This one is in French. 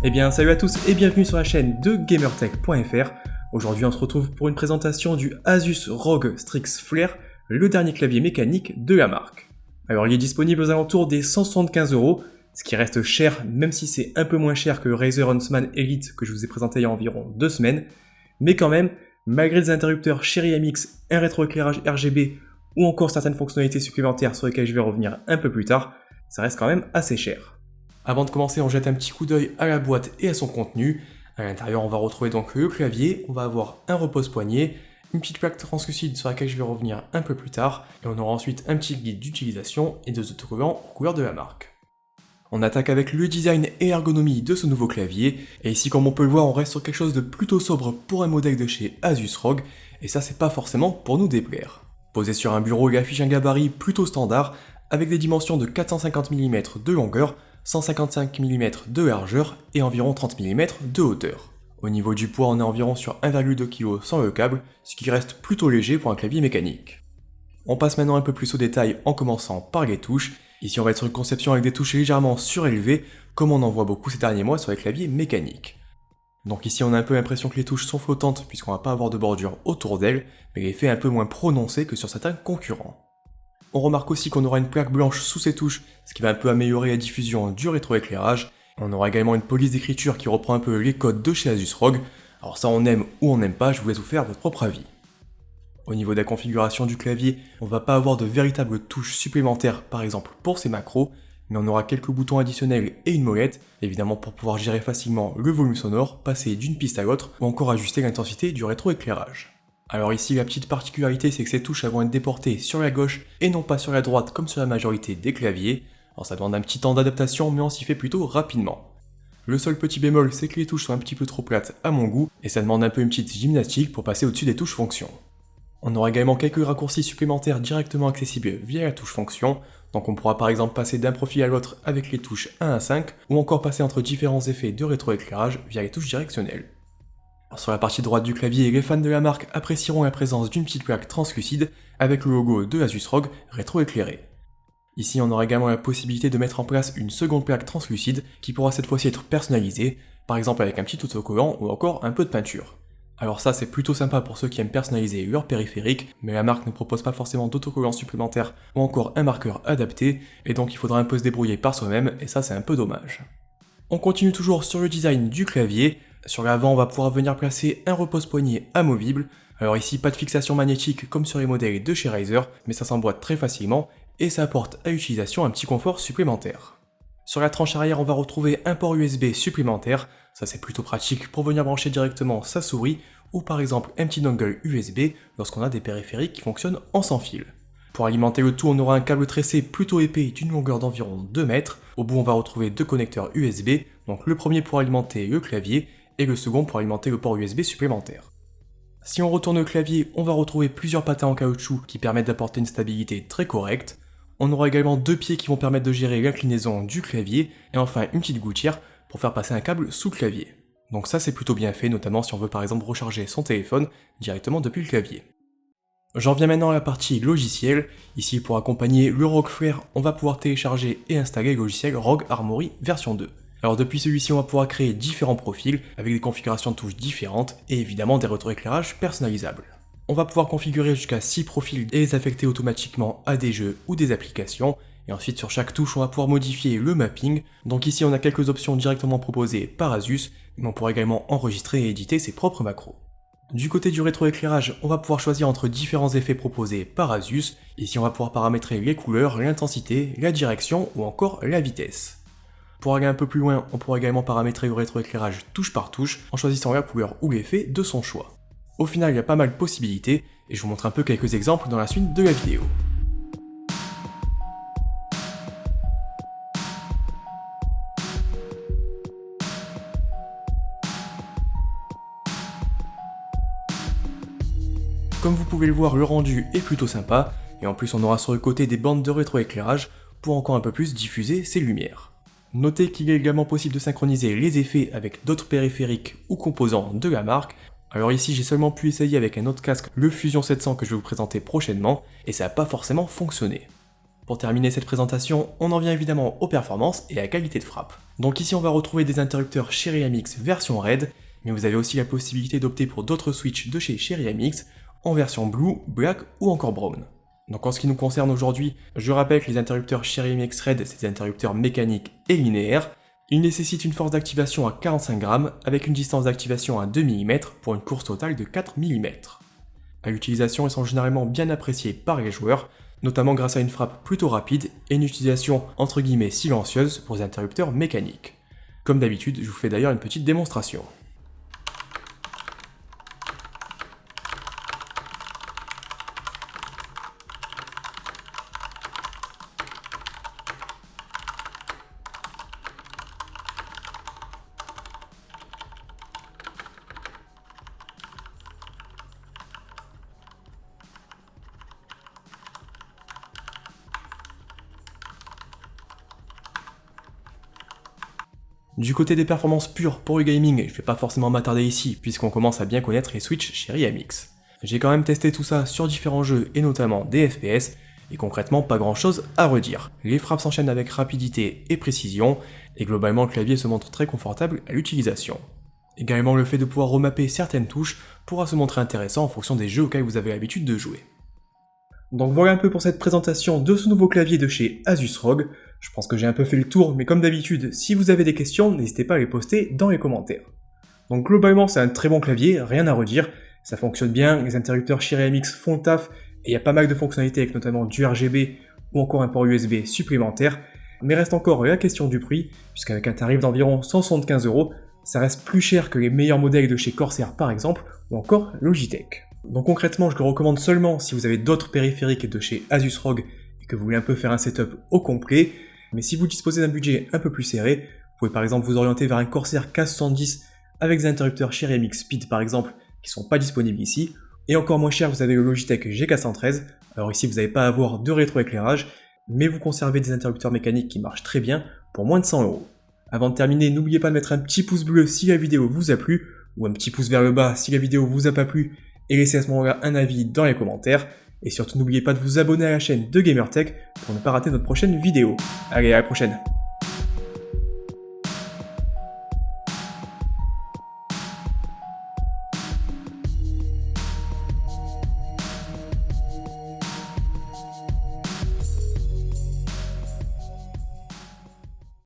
Eh bien salut à tous et bienvenue sur la chaîne de gamertech.fr. Aujourd'hui on se retrouve pour une présentation du Asus ROG Strix Flare, le dernier clavier mécanique de la marque. Alors il est disponible aux alentours des 175€, ce qui reste cher même si c'est un peu moins cher que le Razer Huntsman Elite que je vous ai présenté il y a environ 2 semaines. Mais quand même, malgré des interrupteurs Cherry MX, un rétroéclairage RGB ou encore certaines fonctionnalités supplémentaires sur lesquelles je vais revenir un peu plus tard, ça reste quand même assez cher. Avant de commencer, on jette un petit coup d'œil à la boîte et à son contenu. À l'intérieur, on va retrouver donc le clavier, on va avoir un repose-poignet, une petite plaque translucide sur laquelle je vais revenir un peu plus tard, et on aura ensuite un petit guide d'utilisation et des autocollants aux couleurs de la marque. On attaque avec le design et l'ergonomie de ce nouveau clavier, et ici comme on peut le voir, on reste sur quelque chose de plutôt sobre pour un modèle de chez Asus ROG, et ça c'est pas forcément pour nous déplaire. Posé sur un bureau, il affiche un gabarit plutôt standard, avec des dimensions de 450 mm de longueur, 155 mm de largeur et environ 30 mm de hauteur. Au niveau du poids, on est environ sur 1,2 kg sans le câble, ce qui reste plutôt léger pour un clavier mécanique. On passe maintenant un peu plus au détail en commençant par les touches. Ici on va être sur une conception avec des touches légèrement surélevées, comme on en voit beaucoup ces derniers mois sur les claviers mécaniques. Donc ici on a un peu l'impression que les touches sont flottantes puisqu'on va pas avoir de bordure autour d'elles, mais l'effet est un peu moins prononcé que sur certains concurrents. On remarque aussi qu'on aura une plaque blanche sous ces touches, ce qui va un peu améliorer la diffusion du rétroéclairage. On aura également une police d'écriture qui reprend un peu les codes de chez Asus ROG. Alors ça on aime ou on n'aime pas, je vous laisse vous faire votre propre avis. Au niveau de la configuration du clavier, on va pas avoir de véritables touches supplémentaires par exemple pour ces macros, mais on aura quelques boutons additionnels et une molette, évidemment pour pouvoir gérer facilement le volume sonore, passer d'une piste à l'autre ou encore ajuster l'intensité du rétroéclairage. Alors ici la petite particularité c'est que ces touches vont être déportées sur la gauche et non pas sur la droite comme sur la majorité des claviers. Alors ça demande un petit temps d'adaptation mais on s'y fait plutôt rapidement. Le seul petit bémol c'est que les touches sont un petit peu trop plates à mon goût et ça demande un peu une petite gymnastique pour passer au-dessus des touches fonction. On aura également quelques raccourcis supplémentaires directement accessibles via la touche fonction, donc on pourra par exemple passer d'un profil à l'autre avec les touches 1 à 5 ou encore passer entre différents effets de rétroéclairage via les touches directionnelles. Sur la partie droite du clavier, les fans de la marque apprécieront la présence d'une petite plaque translucide avec le logo de Asus ROG rétroéclairé. Ici, on aura également la possibilité de mettre en place une seconde plaque translucide qui pourra cette fois-ci être personnalisée, par exemple avec un petit autocollant ou encore un peu de peinture. Alors ça, c'est plutôt sympa pour ceux qui aiment personnaliser leur périphérique, mais la marque ne propose pas forcément d'autocollant supplémentaire ou encore un marqueur adapté, et donc il faudra un peu se débrouiller par soi-même, et ça c'est un peu dommage. On continue toujours sur le design du clavier. Sur l'avant, on va pouvoir venir placer un repose-poignet amovible. Alors ici, pas de fixation magnétique comme sur les modèles de chez Razer, mais ça s'emboîte très facilement et ça apporte à l'utilisation un petit confort supplémentaire. Sur la tranche arrière, on va retrouver un port USB supplémentaire. Ça c'est plutôt pratique pour venir brancher directement sa souris ou par exemple un petit dongle USB lorsqu'on a des périphériques qui fonctionnent en sans fil. Pour alimenter le tout, on aura un câble tressé plutôt épais d'une longueur d'environ 2 mètres. Au bout, on va retrouver deux connecteurs USB, donc le premier pour alimenter le clavier et le second pour alimenter le port USB supplémentaire. Si on retourne le clavier, on va retrouver plusieurs patins en caoutchouc qui permettent d'apporter une stabilité très correcte. On aura également deux pieds qui vont permettre de gérer l'inclinaison du clavier, et enfin une petite gouttière pour faire passer un câble sous le clavier. Donc ça c'est plutôt bien fait, notamment si on veut par exemple recharger son téléphone directement depuis le clavier. J'en viens maintenant à la partie logiciel. Ici pour accompagner le ROG Flare, on va pouvoir télécharger et installer le logiciel ROG Armoury version 2. Alors depuis celui-ci, on va pouvoir créer différents profils avec des configurations de touches différentes et évidemment des rétroéclairages personnalisables. On va pouvoir configurer jusqu'à 6 profils et les affecter automatiquement à des jeux ou des applications. Et ensuite sur chaque touche, on va pouvoir modifier le mapping. Donc ici, on a quelques options directement proposées par Asus, mais on pourra également enregistrer et éditer ses propres macros. Du côté du rétroéclairage, on va pouvoir choisir entre différents effets proposés par Asus. Ici, on va pouvoir paramétrer les couleurs, l'intensité, la direction ou encore la vitesse. Pour aller un peu plus loin, on pourra également paramétrer le rétroéclairage touche par touche en choisissant la couleur ou l'effet de son choix. Au final, il y a pas mal de possibilités et je vous montre un peu quelques exemples dans la suite de la vidéo. Comme vous pouvez le voir, le rendu est plutôt sympa et en plus on aura sur le côté des bandes de rétroéclairage pour encore un peu plus diffuser ses lumières. Notez qu'il est également possible de synchroniser les effets avec d'autres périphériques ou composants de la marque. Alors ici j'ai seulement pu essayer avec un autre casque, le Fusion 700 que je vais vous présenter prochainement, et ça n'a pas forcément fonctionné. Pour terminer cette présentation, on en vient évidemment aux performances et à la qualité de frappe. Donc ici on va retrouver des interrupteurs Cherry MX version Red, mais vous avez aussi la possibilité d'opter pour d'autres switches de chez Cherry MX en version Blue, Black ou encore Brown. Donc en ce qui nous concerne aujourd'hui, je rappelle que les interrupteurs Cherry MX Red, c'est des interrupteurs mécaniques et linéaires. Ils nécessitent une force d'activation à 45 grammes avec une distance d'activation à 2 mm pour une course totale de 4 mm. À l'utilisation, ils sont généralement bien appréciés par les joueurs, notamment grâce à une frappe plutôt rapide et une utilisation entre guillemets silencieuse pour les interrupteurs mécaniques. Comme d'habitude, je vous fais d'ailleurs une petite démonstration. Du côté des performances pures pour le gaming, je vais pas forcément m'attarder ici puisqu'on commence à bien connaître les Switch Cherry MX. J'ai quand même testé tout ça sur différents jeux et notamment des FPS, et concrètement pas grand chose à redire. Les frappes s'enchaînent avec rapidité et précision, et globalement le clavier se montre très confortable à l'utilisation. Également le fait de pouvoir remapper certaines touches pourra se montrer intéressant en fonction des jeux auxquels vous avez l'habitude de jouer. Donc voilà un peu pour cette présentation de ce nouveau clavier de chez Asus ROG. Je pense que j'ai un peu fait le tour, mais comme d'habitude, si vous avez des questions, n'hésitez pas à les poster dans les commentaires. Donc globalement, c'est un très bon clavier, rien à redire, ça fonctionne bien, les interrupteurs Cherry MX font le taf, et il y a pas mal de fonctionnalités avec notamment du RGB ou encore un port USB supplémentaire, mais reste encore la question du prix, puisqu'avec un tarif d'environ 175€, ça reste plus cher que les meilleurs modèles de chez Corsair par exemple, ou encore Logitech. Donc concrètement, je le recommande seulement si vous avez d'autres périphériques de chez Asus ROG et que vous voulez un peu faire un setup au complet, mais si vous disposez d'un budget un peu plus serré, vous pouvez par exemple vous orienter vers un Corsair K70 avec des interrupteurs Cherry MX Speed par exemple, qui sont pas disponibles ici, et encore moins cher vous avez le Logitech GK113, alors ici vous n'allez pas avoir de rétroéclairage, mais vous conservez des interrupteurs mécaniques qui marchent très bien pour moins de 100€. Avant de terminer, n'oubliez pas de mettre un petit pouce bleu si la vidéo vous a plu, ou un petit pouce vers le bas si la vidéo vous a pas plu, et laissez à ce moment-là un avis dans les commentaires, et surtout n'oubliez pas de vous abonner à la chaîne de GamerTech pour ne pas rater notre prochaine vidéo. Allez, à la prochaine!